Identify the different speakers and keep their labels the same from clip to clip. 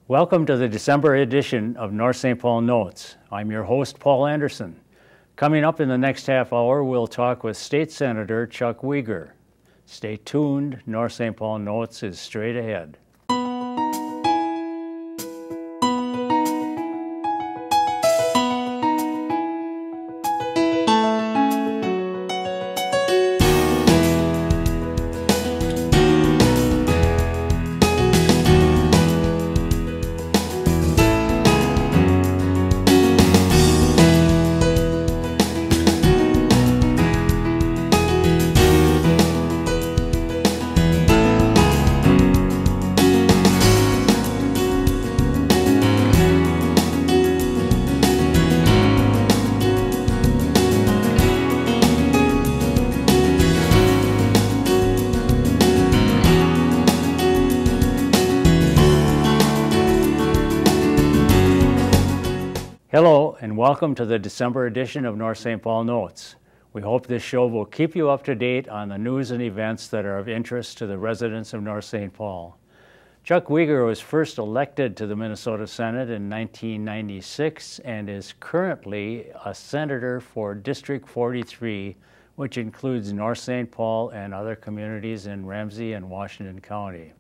Speaker 1: Welcome to the December edition of North St. Paul Notes. I'm your host, Paul Anderson. Coming up in the next half hour, we'll talk with State Senator Chuck Wiger. Stay tuned. North St. Paul Notes is straight ahead. Hello and welcome to the December edition of North St. Paul Notes. We hope this show will keep you up to date on the news and events that are of interest to the residents of North St. Paul. Chuck Wiger was first elected to the Minnesota Senate in 1996 and is currently a senator for District 43, which includes North St. Paul and other communities in Ramsey and Washington County.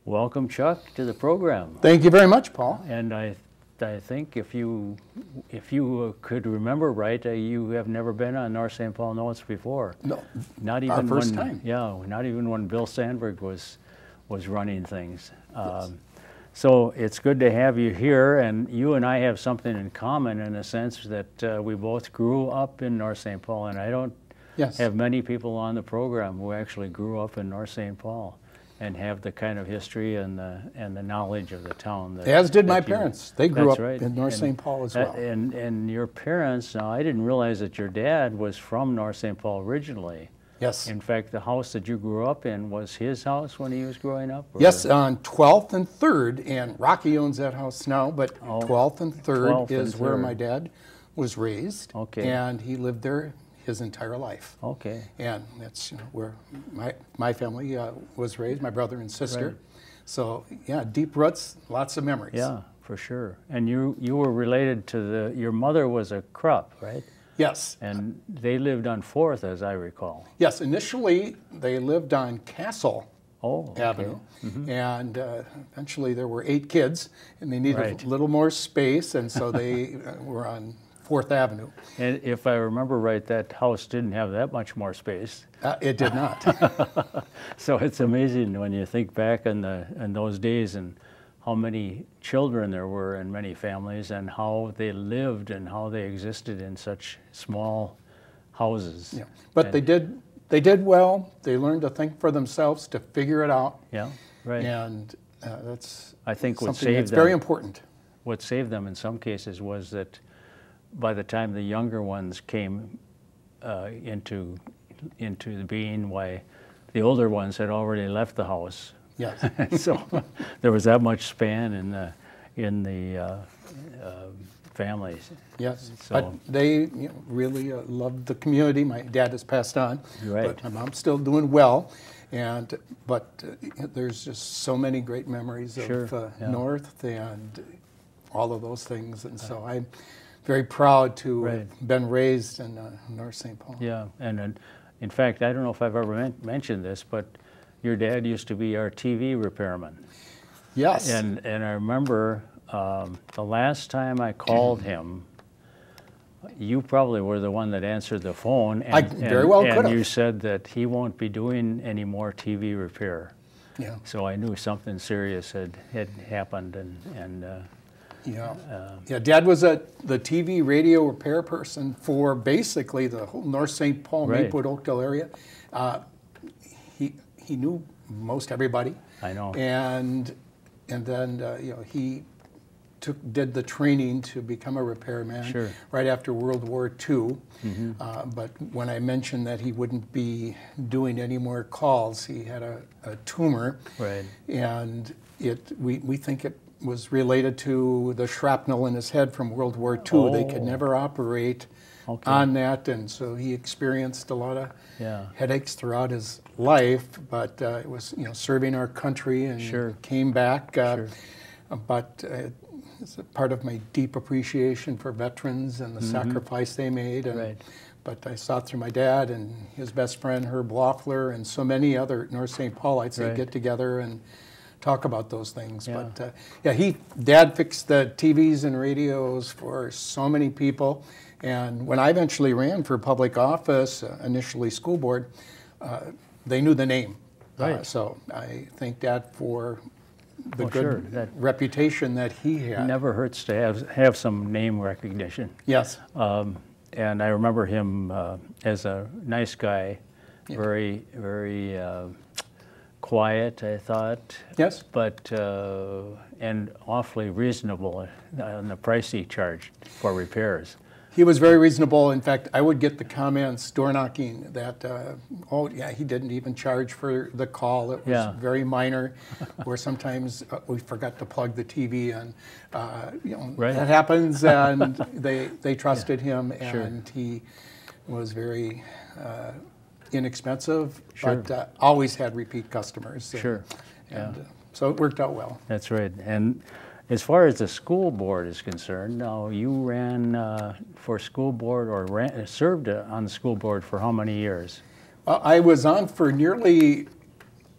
Speaker 1: Welcome, Chuck, to the program.
Speaker 2: Thank you very much, Paul.
Speaker 1: And I think if you could remember right, you have never been on North St. Paul Notes before.
Speaker 2: No,
Speaker 1: not even
Speaker 2: our first time.
Speaker 1: Yeah, not even when Bill Sandberg was running things.
Speaker 2: Yes.
Speaker 1: So it's good to have you here, and you and I have something in common in the sense that we both grew up in North St. Paul, and I don't have many people on the program who actually grew up in North St. Paul and have the kind of history and the knowledge of the town.
Speaker 2: As did my parents. They grew up
Speaker 1: right.
Speaker 2: in North St. Paul as well.
Speaker 1: And your parents, now I didn't realize that your dad was from North St. Paul originally.
Speaker 2: Yes.
Speaker 1: In fact, the house that you grew up in was his house when he was growing up? Or?
Speaker 2: Yes, on 12th and 3rd, and Rocky owns that house now, but 12th and 3rd is where my dad was raised.
Speaker 1: Okay.
Speaker 2: And he lived there his entire life.
Speaker 1: Okay.
Speaker 2: And that's where my family was raised, my brother and sister.
Speaker 1: Right.
Speaker 2: So yeah, deep roots, lots of memories.
Speaker 1: Yeah, for sure. And you were related to your mother was a Krupp, right?
Speaker 2: Yes.
Speaker 1: And they lived on 4th, as I recall.
Speaker 2: Yes, initially they lived on Castle Avenue,
Speaker 1: Mm-hmm.
Speaker 2: and eventually there were 8 kids, and they needed a little more space, and so they were on 4th Avenue.
Speaker 1: And if I remember right, that house didn't have that much more space.
Speaker 2: It did not.
Speaker 1: So it's amazing when you think back in those days and how many children there were in many families and how they lived and how they existed in such small houses.
Speaker 2: Yeah. But they did well. They learned to think for themselves, to figure it out.
Speaker 1: Yeah, right.
Speaker 2: And that's
Speaker 1: I think
Speaker 2: something that's very important.
Speaker 1: What saved them in some cases was that by the time the younger ones came into the being, why the older ones had already left the house.
Speaker 2: Yes.
Speaker 1: So there was that much span in the families.
Speaker 2: Yes.
Speaker 1: So,
Speaker 2: but they really loved the community. My dad has passed on, but my mom's still doing well. But there's just so many great memories of North and all of those things, and so I'm very proud to have been raised in North St. Paul.
Speaker 1: Yeah, and in fact, I don't know if I've ever mentioned this, but your dad used to be our TV repairman.
Speaker 2: Yes.
Speaker 1: And I remember the last time I called him, you probably were the one that answered the phone. And,
Speaker 2: I very well could have.
Speaker 1: And you said that he won't be doing any more TV repair.
Speaker 2: Yeah.
Speaker 1: So I knew something serious had happened, and
Speaker 2: Dad was the TV radio repair person for basically the whole North St. Paul, Maplewood, Oakdale area. He knew most everybody.
Speaker 1: I know.
Speaker 2: And then he did the training to become a repairman right after World War II. Mm-hmm. But when I mentioned that he wouldn't be doing any more calls, he had a tumor.
Speaker 1: Right.
Speaker 2: And we think it was related to the shrapnel in his head from World War II. Oh. They could never operate on that, and so he experienced a lot of headaches throughout his life. But it was serving our country, and came back. but it's a part of my deep appreciation for veterans and the sacrifice they made. And, but I saw through my dad and his best friend, Herb Loeffler, and so many other North St. Paulites that get together and talk about those things. But yeah, Dad fixed the TVs and radios for so many people. And when I eventually ran for public office, initially school board, they knew the name. So I thank Dad for the good reputation that he had.
Speaker 1: It never hurts to have some name recognition.
Speaker 2: Yes.
Speaker 1: And I remember him as a nice guy, very quiet, I thought.
Speaker 2: Yes.
Speaker 1: But, and awfully reasonable on the price he charged for repairs.
Speaker 2: He was very reasonable. In fact, I would get the comments, door knocking, that, oh yeah, he didn't even charge for the call. It was very minor, where sometimes we forgot to plug the TV in. You know, that happens, and they trusted him, and he was very inexpensive, but always had repeat customers. And so it worked out well.
Speaker 1: That's right. And as far as the school board is concerned, now you ran for school board or served on the school board for how many years?
Speaker 2: I was on for nearly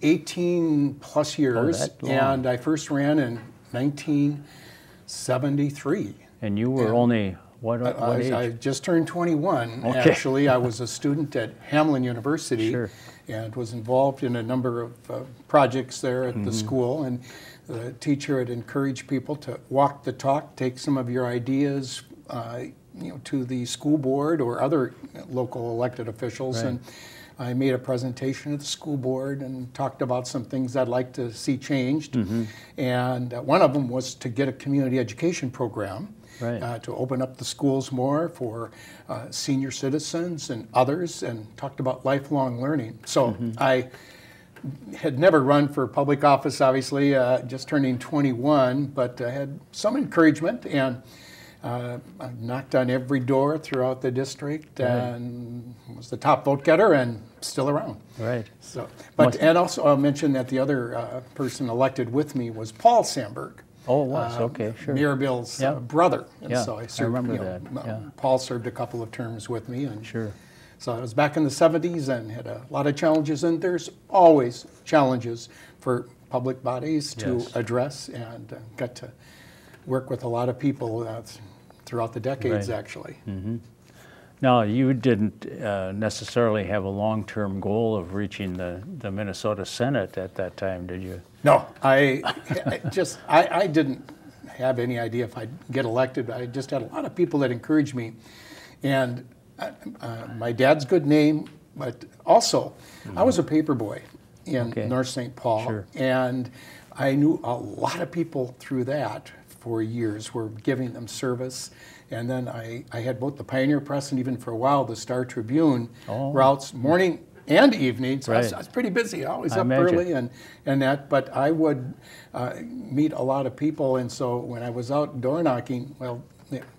Speaker 2: 18 plus years, and I first ran in 1973.
Speaker 1: And you were only what age?
Speaker 2: I just turned 21. Actually, I was a student at Hamlin University and was involved in a number of projects there at the school. And the teacher had encouraged people to walk the talk, take some of your ideas you know, to the school board or other local elected officials. And I made a presentation at the school board and talked about some things I'd like to see changed. And one of them was to get a community education program to open up the schools more for senior citizens and others, and talked about lifelong learning. So I had never run for public office, obviously, just turning 21, but I had some encouragement, and I knocked on every door throughout the district and was the top vote getter and still around. So, but and also I'll mention that the other person elected with me was Paul Sandberg.
Speaker 1: Oh, it was, okay, sure.
Speaker 2: Mirabelle's brother. And so I served,
Speaker 1: remember that.
Speaker 2: Paul served a couple of terms with me. And so I was back in the 70s and had a lot of challenges, and there's always challenges for public bodies to address, and got to work with a lot of people throughout the decades, actually.
Speaker 1: Now, you didn't necessarily have a long-term goal of reaching the Minnesota Senate at that time, did you?
Speaker 2: No, I didn't have any idea if I'd get elected. I just had a lot of people that encouraged me. And my dad's good name, but also I was a paper boy in North St. Paul, and I knew a lot of people through that for years, were giving them service. And then I had both the Pioneer Press and even for a while the Star Tribune routes morning and evening. So I was pretty busy, always up early and that. But I would meet a lot of people, and so when I was out door knocking, well,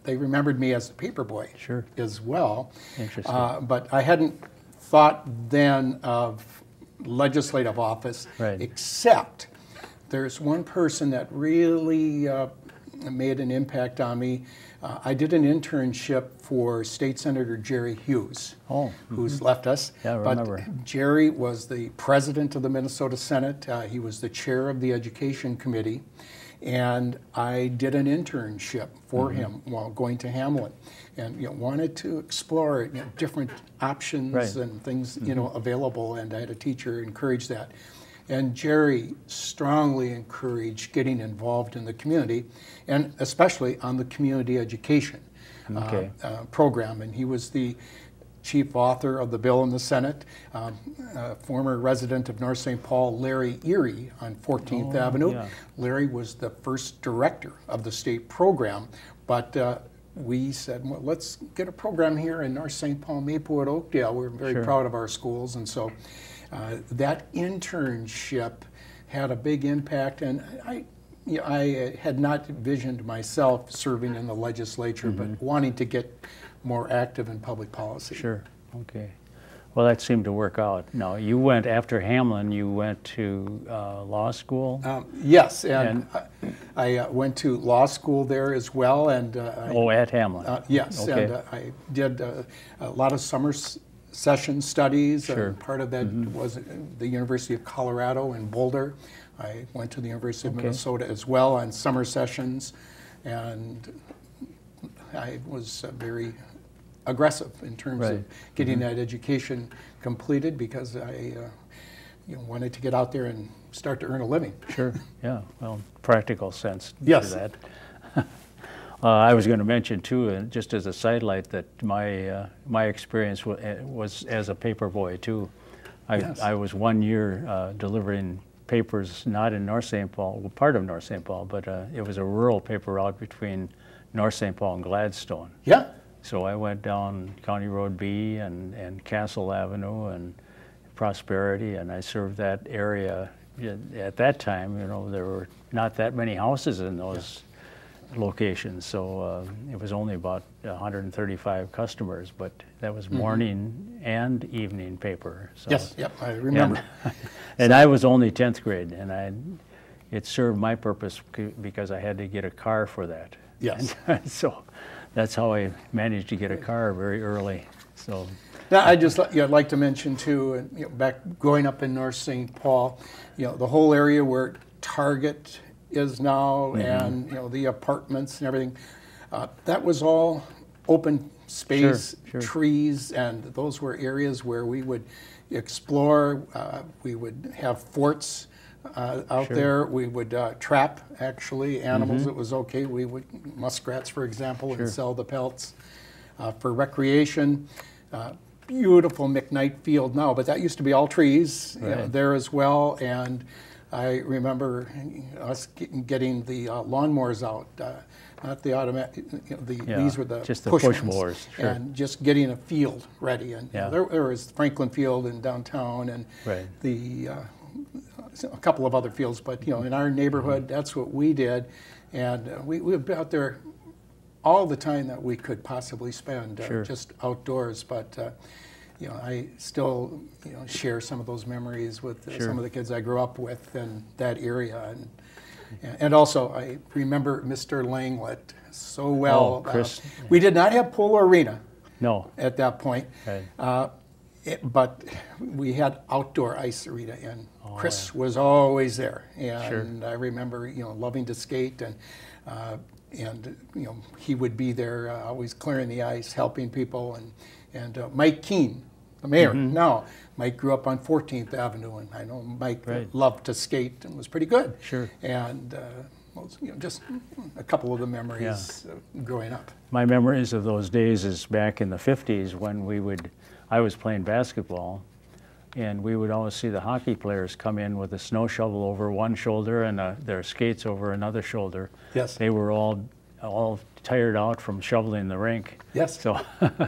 Speaker 2: they remembered me as a paper boy as well.
Speaker 1: Interesting.
Speaker 2: But I hadn't thought then of legislative office, except there's one person that really made an impact on me. I did an internship for State Senator Jerry Hughes, who's left us. But Jerry was the president of the Minnesota Senate. He was the chair of the Education Committee. And I did an internship for him while going to Hamlin, and wanted to explore different options and things available. And I had a teacher encourage that. And Jerry strongly encouraged getting involved in the community, and especially on the community education program. And he was the chief author of the bill in the Senate, former resident of North St. Paul, Larry Erie on 14th Avenue. Larry was the first director of the state program, but we said, well, let's get a program here in North St. Paul, Maplewood, Oakdale. We're very proud of our schools, and so that internship had a big impact, and I had not envisioned myself serving in the legislature, but wanting to get more active in public policy.
Speaker 1: Well, that seemed to work out. Now, you went, after Hamlin, you went to law school?
Speaker 2: Yes, and I went to law school there as well. And
Speaker 1: at Hamlin?
Speaker 2: Yes,
Speaker 1: okay.
Speaker 2: and I did a lot of summer session studies.
Speaker 1: Sure.
Speaker 2: And part of that was the University of Colorado in Boulder. I went to the University of Minnesota as well on summer sessions, and I was very aggressive in terms of getting that education completed, because I wanted to get out there and start to earn a living.
Speaker 1: Sure, yeah, well, practical sense
Speaker 2: yes.
Speaker 1: to that. I was going to mention too, just as a sidelight, that my experience was as a paper boy too. I was 1 year delivering papers, not in North St. Paul, well, part of North St. Paul, but it was a rural paper route between North St. Paul and Gladstone.
Speaker 2: Yeah.
Speaker 1: So I went down County Road B and Castle Avenue and Prosperity, and I served that area. At that time, there were not that many houses in those locations, so it was only about 135 customers, but that was morning and evening paper. So,
Speaker 2: yes, yep, I remember.
Speaker 1: And I was only 10th grade, and it served my purpose because I had to get a car for that.
Speaker 2: Yes.
Speaker 1: And so that's how I managed to get a car very early. So.
Speaker 2: Now, I'd like to mention too, back growing up in North St. Paul, the whole area where Target is now, and the apartments and everything, that was all open space, trees, and those were areas where we would explore. We would have forts out there. We would trap, actually, animals. It was okay. We would, muskrats, for example, and sell the pelts. For recreation, beautiful McKnight Field now, but that used to be all trees there as well. And I remember us getting the lawnmowers out, not the automatic, these were the push mowers, and just getting a field ready. And there was Franklin Field in downtown, and a couple of other fields, but in our neighborhood, that's what we did. And we would be out there all the time that we could possibly spend just outdoors. But I still share some of those memories with some of the kids I grew up with in that area. And also, I remember Mr. Langlet so well.
Speaker 1: Oh, Chris.
Speaker 2: We did not have Polo Arena at that point, but we had outdoor ice arena, and Chris was always there. And I remember, loving to skate, and he would be there, always clearing the ice, helping people. And Mike Keene, the mayor now. Mike grew up on 14th Avenue, and I know Mike loved to skate and was pretty good. And just a couple of the memories growing up.
Speaker 1: My memories of those days is back in the 50s when I was playing basketball, and we would always see the hockey players come in with a snow shovel over one shoulder and their skates over another shoulder. They were all tired out from shoveling the rink. So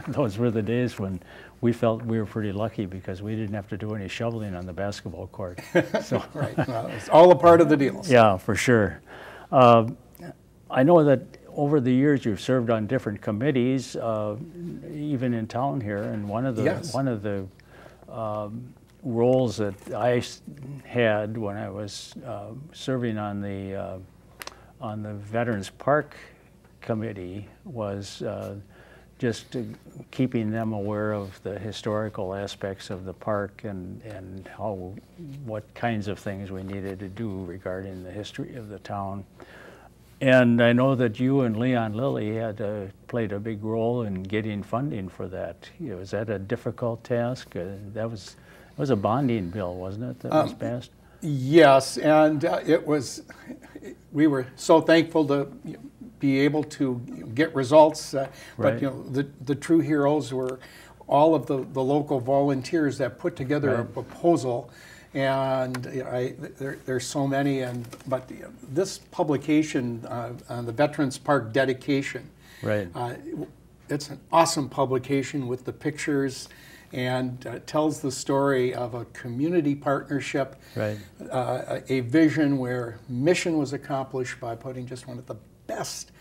Speaker 1: those were the days when we felt we were pretty lucky because we didn't have to do any shoveling on the basketball court. So
Speaker 2: Well, it's all a part of the deal.
Speaker 1: Yeah, for sure. I know that over the years you've served on different committees, even in town here, and one of the roles that I had when I was serving on the Veterans Park Committee was just keeping them aware of the historical aspects of the park and what kinds of things we needed to do regarding the history of the town. And I know that you and Leon Lilly had played a big role in getting funding for that. Was that a difficult task? That was a bonding bill, wasn't it, that was passed?
Speaker 2: Yes, and we were so thankful to be able to get results. But the true heroes were all of the local volunteers that put together a proposal. And there's so many, but this publication on the Veterans Park dedication, it's an awesome publication with the pictures, and tells the story of a community partnership, a vision where mission was accomplished by putting just one of the best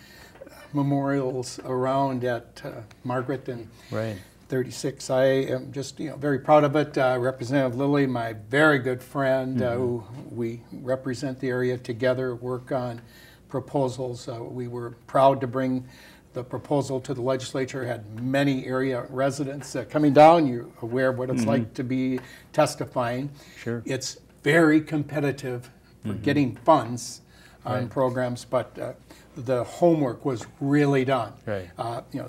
Speaker 2: memorials around at Margaret, and 36. I am just very proud of it. Representative Lilly, my very good friend, who we represent the area together, work on proposals. We were proud to bring the proposal to the legislature. Had many area residents coming down. You're aware of what it's like to be testifying.
Speaker 1: Sure.
Speaker 2: It's very competitive for getting funds on programs, but the homework was really done.
Speaker 1: Right.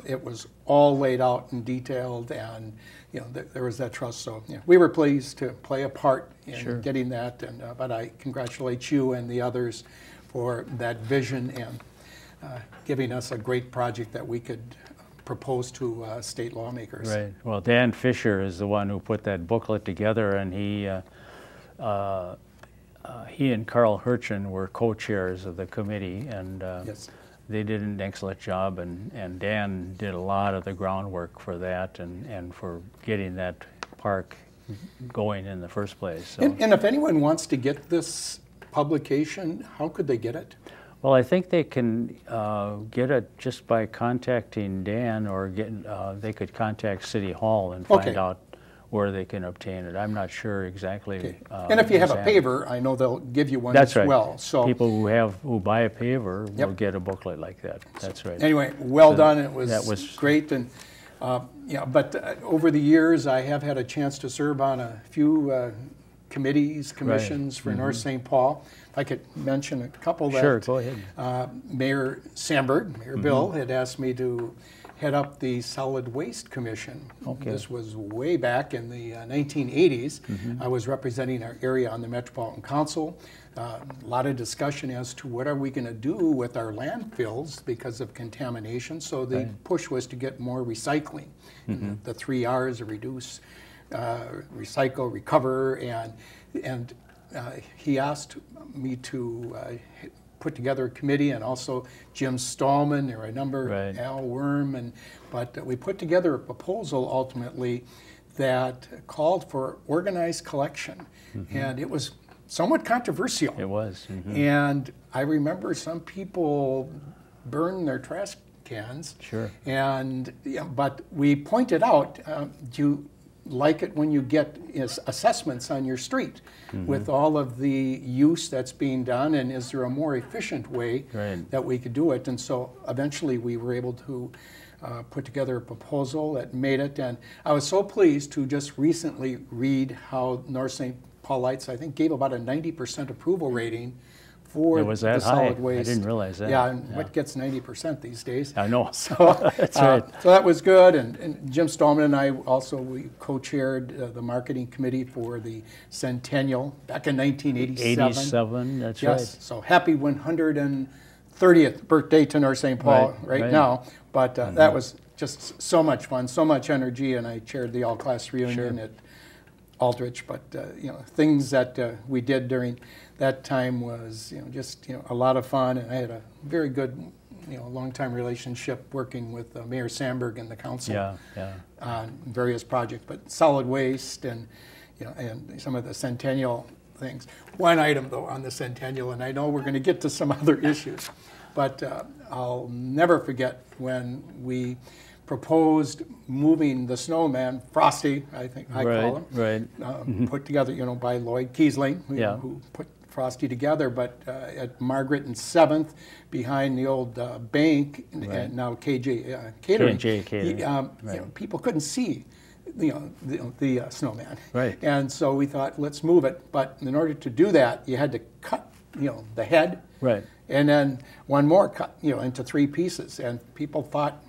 Speaker 2: It was all laid out and detailed, and there was that trust. So we were pleased to play a part in getting that. And but I congratulate you and the others for that vision and giving us a great project that we could propose to state lawmakers.
Speaker 1: Right. Well, Dan Fisher is the one who put that booklet together, and he and Carl Hirchin were co-chairs of the committee, and they did an excellent job, and Dan did a lot of the groundwork for that and for getting that park going in the first place. So.
Speaker 2: And if anyone wants to get this publication, how could they get it?
Speaker 1: Well, I think they can get it just by contacting Dan, or they could contact City Hall and find out where they can obtain it. I'm not sure exactly.
Speaker 2: Okay. And if you have a paver, I know they'll give you one as well. So
Speaker 1: people who buy a paver will get a booklet like that. That's right.
Speaker 2: Anyway, well done. It was great. And but over the years, I have had a chance to serve on a few committees, commissions for North St. Paul. If I could mention a couple that.
Speaker 1: Sure, go ahead.
Speaker 2: Mayor Sandberg, Mayor Bill, had asked me to head up the Solid Waste Commission.
Speaker 1: Okay.
Speaker 2: This was way back in the 1980s. I was representing our area on the Metropolitan Council. A lot of discussion as to what are we going to do with our landfills because of contamination. So the push was to get more recycling. The 3 R's: reduce, recycle, recover, and he asked me to put together a committee, and also Jim Stallman, there were a number, Al Worm, but we put together a proposal ultimately that called for organized collection, and it was somewhat controversial.
Speaker 1: It was.
Speaker 2: And I remember some people burned their trash cans.
Speaker 1: Sure.
Speaker 2: And but we pointed out, do you like it when you get assessments on your street with all of the use that's being done, and is there a more efficient way that we could do it? And so eventually we were able to put together a proposal that made it, and I was so pleased to just recently read how North St. Paulites, I think, gave about a 90% approval rating for the solid waste.
Speaker 1: I didn't realize that.
Speaker 2: Yeah, and what gets 90% these days?
Speaker 1: I know.
Speaker 2: So
Speaker 1: that's right.
Speaker 2: So that was good, and Jim Stallman and I also, we co-chaired the marketing committee for the Centennial back in 1987.
Speaker 1: 87, that's
Speaker 2: right. So happy 130th birthday to North St. Paul right now. But that was just so much fun, so much energy, and I chaired the all-class reunion at Aldrich. But things that we did during that time was just a lot of fun, and I had a very good long-time relationship working with Mayor Sandberg and the council on various projects. But solid waste and and some of the Centennial things. One item though on the Centennial, and I know we're going to get to some other issues, but I'll never forget when we proposed moving the snowman, Frosty, I think I call him, put together, by Lloyd Kiesling, who put Frosty together, but at Margaret and 7th, behind the old bank, and now KJ Catering, people couldn't see the snowman. And so we thought, let's move it. But in order to do that, you had to cut, the head, and then one more cut, into 3 pieces. And people thought,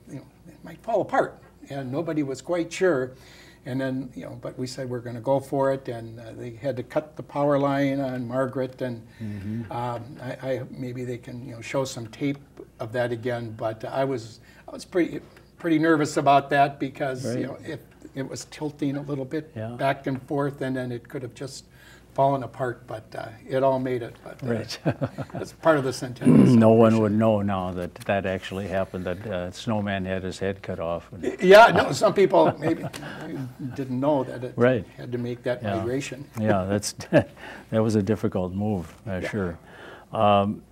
Speaker 2: it might fall apart, and nobody was quite sure. And then, but we said we're going to go for it, and they had to cut the power line on Margaret, and I maybe they can show some tape of that again. But I was pretty nervous about that because it was tilting a little bit back and forth, and then it could have just fallen apart. But it all made it. But that's part of the Centennial.
Speaker 1: No one would know now that actually happened. That Snowman had his head cut off.
Speaker 2: No, some people maybe didn't know that it had to make that migration.
Speaker 1: That was a difficult move, sure.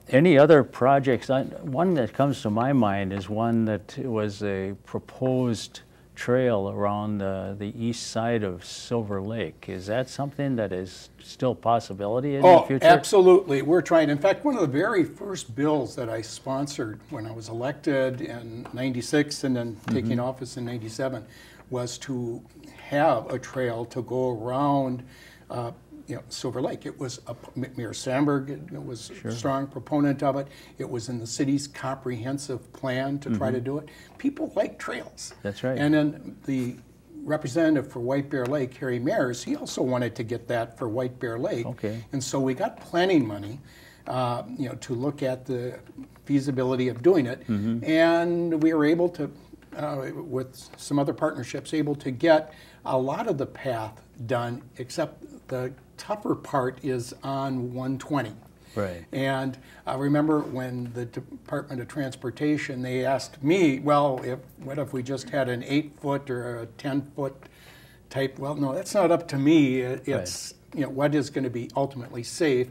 Speaker 1: Any other projects? One that comes to my mind is one that was a proposed trail around the east side of Silver Lake. Is that something that is still a possibility in the future?
Speaker 2: Oh, absolutely. We're trying. In fact, one of the very first bills that I sponsored when I was elected in '96 and then taking office in '97 was to have a trail to go around Silver Lake. It was Mayor Sandberg was a strong proponent of it. It was in the city's comprehensive plan to try to do it. People like trails.
Speaker 1: That's right.
Speaker 2: And then the representative for White Bear Lake, Harry Mayers, he also wanted to get that for White Bear Lake.
Speaker 1: Okay.
Speaker 2: And so we got planning money, to look at the feasibility of doing it, and we were able to, with some other partnerships, able to get a lot of the path done, except the tougher part is on 120.
Speaker 1: Right.
Speaker 2: And I remember when the Department of Transportation, they asked me, well, what if we just had an 8-foot or a 10-foot type? Well, no, that's not up to me. It's what is going to be ultimately safe.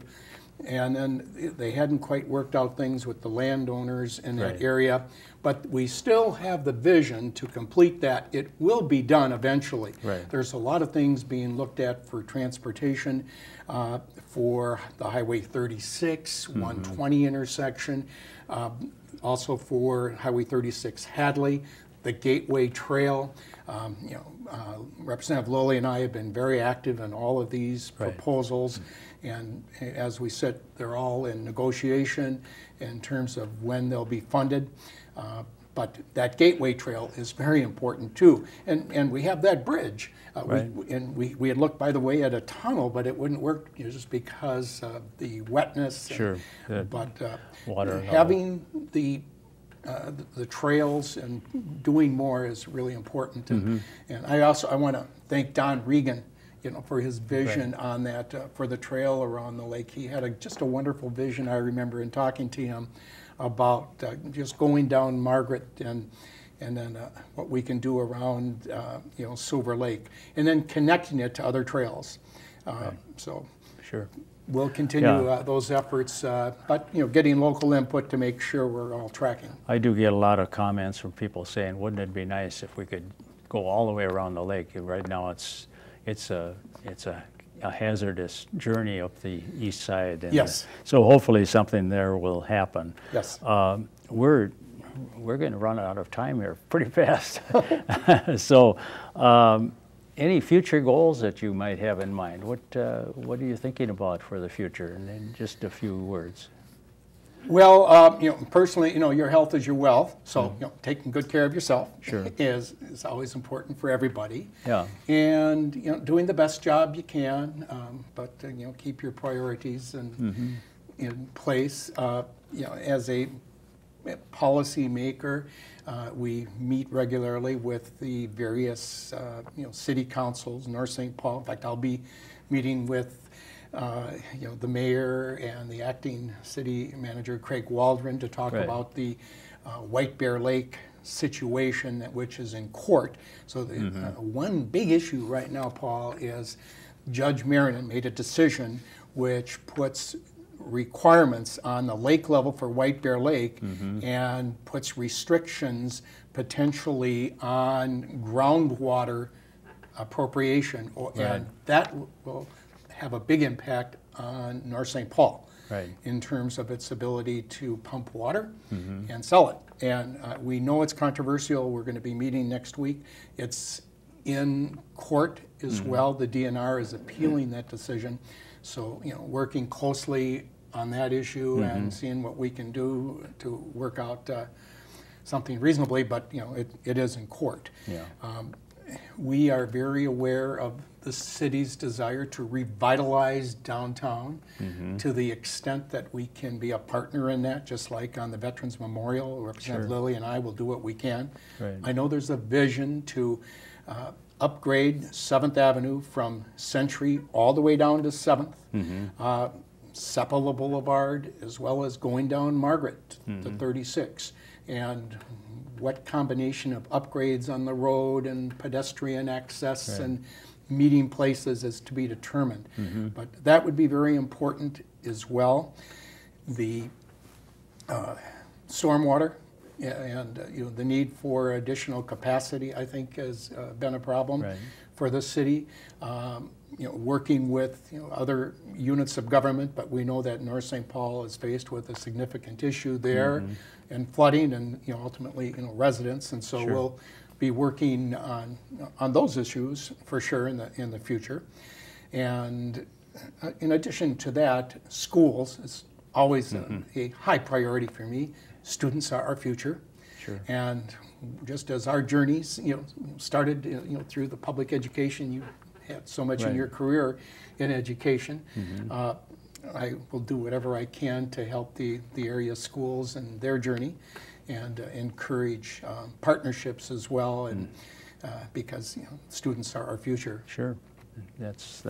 Speaker 2: And then they hadn't quite worked out things with the landowners in that area. But we still have the vision to complete that. It will be done eventually.
Speaker 1: Right.
Speaker 2: There's a lot of things being looked at for transportation, for the Highway 36, 120 intersection, also for Highway 36 Hadley, the Gateway Trail. Representative Lilly and I have been very active in all of these proposals. And as we said, they're all in negotiation in terms of when they'll be funded. But that Gateway Trail is very important too. And we have that bridge. We had looked, by the way, at a tunnel, but it wouldn't work just because of the wetness.
Speaker 1: Sure.
Speaker 2: But
Speaker 1: water
Speaker 2: having the trails and doing more is really important. And I want to thank Don Regan, for his vision on that, for the trail around the lake. He had just a wonderful vision, I remember, in talking to him about just going down Margaret and then what we can do around, Silver Lake, and then connecting it to other trails. So we'll continue those efforts, but getting local input to make sure we're all tracking.
Speaker 1: I do get a lot of comments from people saying, wouldn't it be nice if we could go all the way around the lake? Right now it's a hazardous journey up the east side. And so hopefully something there will happen.
Speaker 2: Yes.
Speaker 1: We're going to run out of time here pretty fast. So any future goals that you might have in mind? What are you thinking about for the future? And in just a few words.
Speaker 2: Well, personally, your health is your wealth. So, taking good care of yourself is always important for everybody. Yeah. And doing the best job you can, but keep your priorities in place. As a policy maker, we meet regularly with the various city councils, North St. Paul. In fact, I'll be meeting with the mayor and the acting city manager, Craig Waldron, to talk about the White Bear Lake situation, which is in court. So the one big issue right now, Paul, is Judge Marion made a decision which puts requirements on the lake level for White Bear Lake and puts restrictions potentially on groundwater appropriation, and that will have a big impact on North St. Paul in terms of its ability to pump water and sell it. And we know it's controversial. We're going to be meeting next week. It's in court as well. The DNR is appealing that decision. So, working closely on that issue and seeing what we can do to work out something reasonably, but, it is in court. Yeah. We are very aware of the city's desire to revitalize downtown to the extent that we can be a partner in that, just like on the Veterans Memorial. Representative Lilly and I will do what we can. I know there's a vision to upgrade 7th Avenue from Century all the way down to 7th, Sepulveda Boulevard, as well as going down Margaret to 36. And what combination of upgrades on the road and pedestrian access and meeting places is to be determined. But that would be very important as well. The stormwater and the need for additional capacity, I think, has been a problem for the city. Working with other units of government, but we know that North St. Paul is faced with a significant issue there, and flooding, and ultimately residents, and so we'll be working on those issues for sure in the future. And in addition to that, schools is always a high priority for me. Students are our future, and just as our journeys started through the public education, you had so much in your career in education. I will do whatever I can to help the area schools and their journey, and encourage partnerships as well, and because students are our future.
Speaker 1: Sure, that's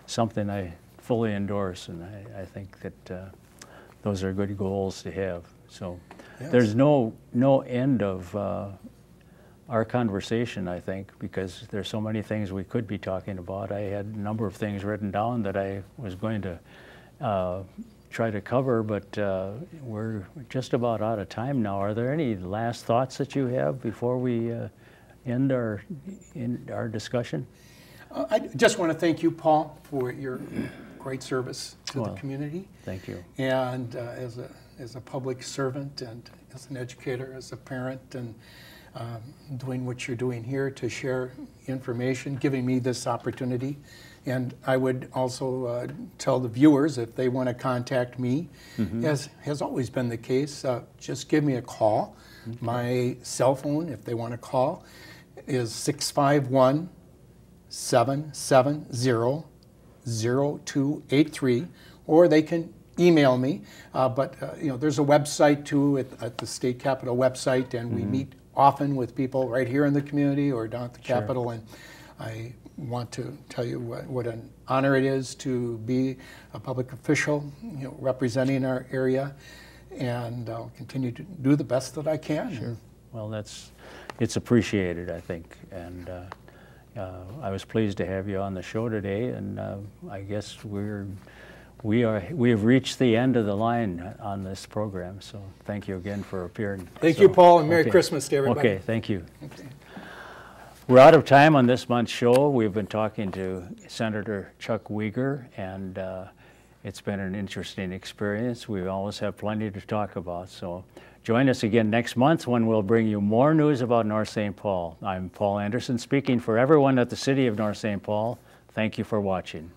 Speaker 1: something I fully endorse, and I think that those are good goals to have. So there's no end of our conversation, I think, because there's so many things we could be talking about. I had a number of things written down that I was going to try to cover, but we're just about out of time now. Are there any last thoughts that you have before we end our discussion?
Speaker 2: I just want to thank you, Paul, for your great service to the community.
Speaker 1: Thank you.
Speaker 2: And as a public servant, and as an educator, as a parent, and doing what you're doing here to share information, giving me this opportunity. And I would also tell the viewers, if they want to contact me, as has always been the case, just give me a call. My cell phone, if they want to call, is 651-770-0283, or they can email me. But there's a website too at the State Capitol website, and we meet often with people right here in the community or down at the Capitol, and I want to tell you what an honor it is to be a public official, representing our area, and I'll continue to do the best that I can.
Speaker 1: Sure. Well, it's appreciated, I think, and I was pleased to have you on the show today, and I guess we have reached the end of the line on this program, so thank you again for appearing.
Speaker 2: Thank you, Paul, and Merry Christmas to everybody.
Speaker 1: Okay, thank you. Okay. We're out of time on this month's show. We've been talking to Senator Chuck Wiger, and it's been an interesting experience. We always have plenty to talk about, so join us again next month when we'll bring you more news about North St. Paul. I'm Paul Anderson, speaking for everyone at the City of North St. Paul. Thank you for watching.